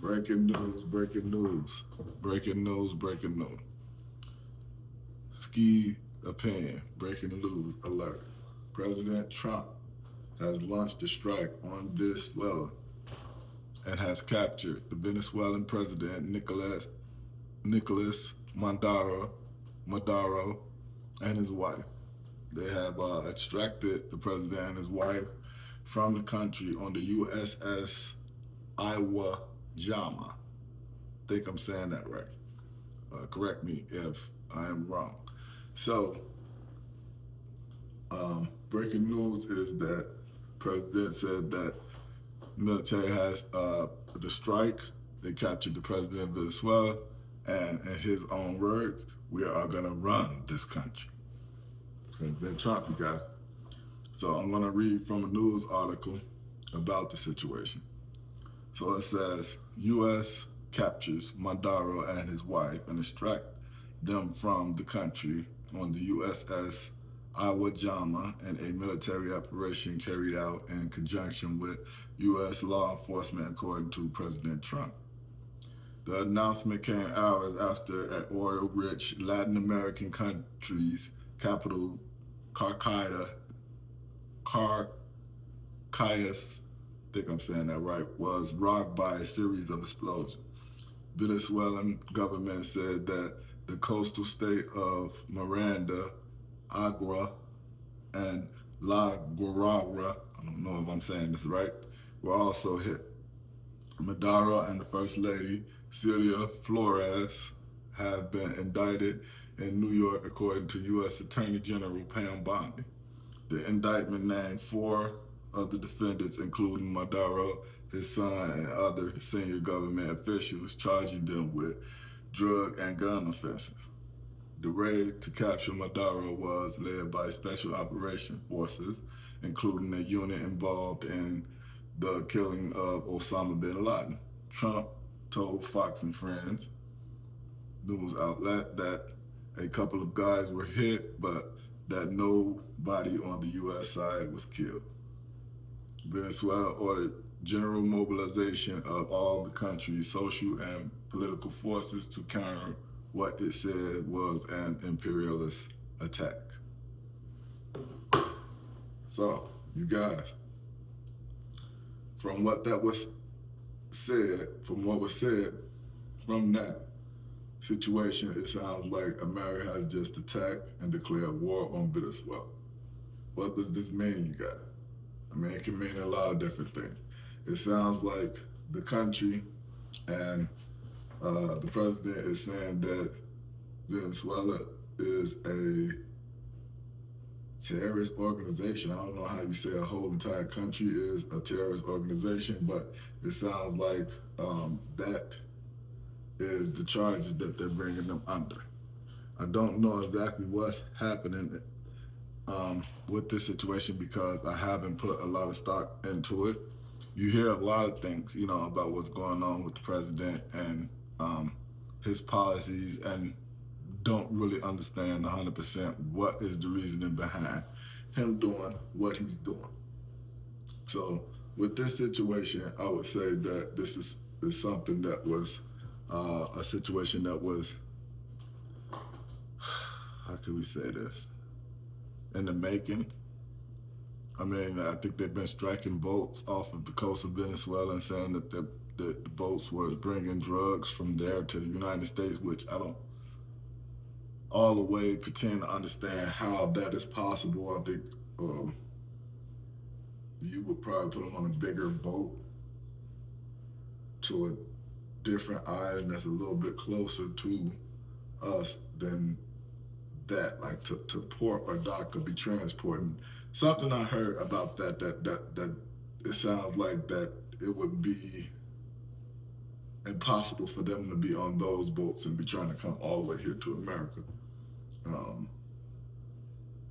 Breaking news, breaking news, breaking news, breaking news. Ski opinion, breaking news alert. President Trump has launched a strike on Venezuela and has captured the Venezuelan president Nicolas Maduro and his wife. They have extracted the president and his wife from the country on the USS Iowa Jama. I think I'm saying that right. Correct me if I am wrong. So, breaking news is that president said that military has the strike. They captured the president of Venezuela, and in his own words, we are going to run this country. President Trump, you guys. So I'm going to read from a news article about the situation. So it says, U.S. captures Maduro and his wife and extract them from the country on the USS Iowa Jama in a military operation carried out in conjunction with U.S. law enforcement, according to President Trump. The announcement came hours after an oil-rich Latin American country's capital, Caracas, I think I'm saying that right, was rocked by a series of explosions. Venezuelan government said that the coastal state of Miranda, Agra, and La Guarara, I don't know if I'm saying this right, were also hit. Maduro and the First Lady, Celia Flores, have been indicted in New York, according to U.S. Attorney General Pam Bondi. The indictment named 4 of the defendants, including Maduro, his son, and other senior government officials, charging them with drug and gun offenses. The raid to capture Maduro was led by Special Operation Forces, including a unit involved in the killing of Osama bin Laden. Trump told Fox and Friends news outlet that a couple of guys were hit, but that nobody on the U.S. side was killed. Venezuela ordered general mobilization of all the country's social and political forces to counter what it said was an imperialist attack. So, you guys, from what was said from that situation, it sounds like America has just attacked and declared war on Venezuela. What does this mean, you guys? I mean, it can mean a lot of different things. It sounds like the country and the president is saying that Venezuela is a terrorist organization. I don't know how you say a whole entire country is a terrorist organization, but it sounds like that is the charges that they're bringing them under. I don't know exactly what's happening with this situation because I haven't put a lot of stock into it. You hear a lot of things, about what's going on with the president and his policies, and don't really understand 100% what is the reasoning behind him doing what he's doing. So with this situation, I would say that this is something that was a situation that was, how can we say this, in the making. I mean, I think they've been striking boats off of the coast of Venezuela and saying that the boats were bringing drugs from there to the United States, which I don't all the way pretend to understand how that is possible. I think you would probably put them on a bigger boat to a different island that's a little bit closer to us than that, like to port or dock could be transporting. Something I heard about that it sounds like that it would be impossible for them to be on those boats and be trying to come all the way here to America,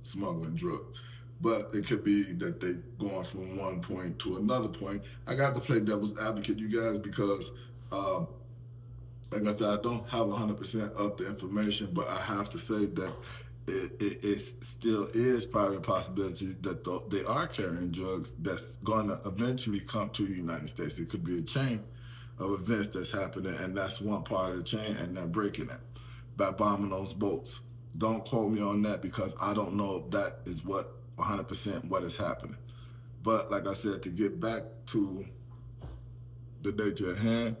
smuggling drugs. But it could be that they going from one point to another point. I got to play devil's advocate, you guys, because like I said, I don't have 100% of the information, but I have to say that it still is probably a possibility that they are carrying drugs that's going to eventually come to the United States. It could be a chain of events that's happening, and that's one part of the chain, and they're breaking it by bombing those boats. Don't quote me on that because I don't know if that is what 100% what is happening. But like I said, to get back to the nature at hand,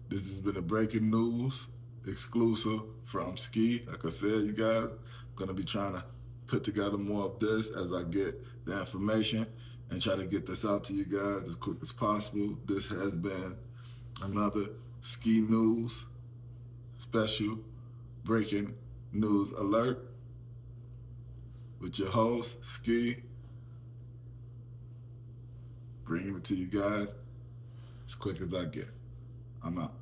this has been a breaking news exclusive from Ski. Like I said, you guys, I'm gonna be trying to put together more of this as I get the information and try to get this out to you guys as quick as possible. This has been another Ski News special breaking news alert with your host, Ski, bringing it to you guys as quick as I get. I'm out.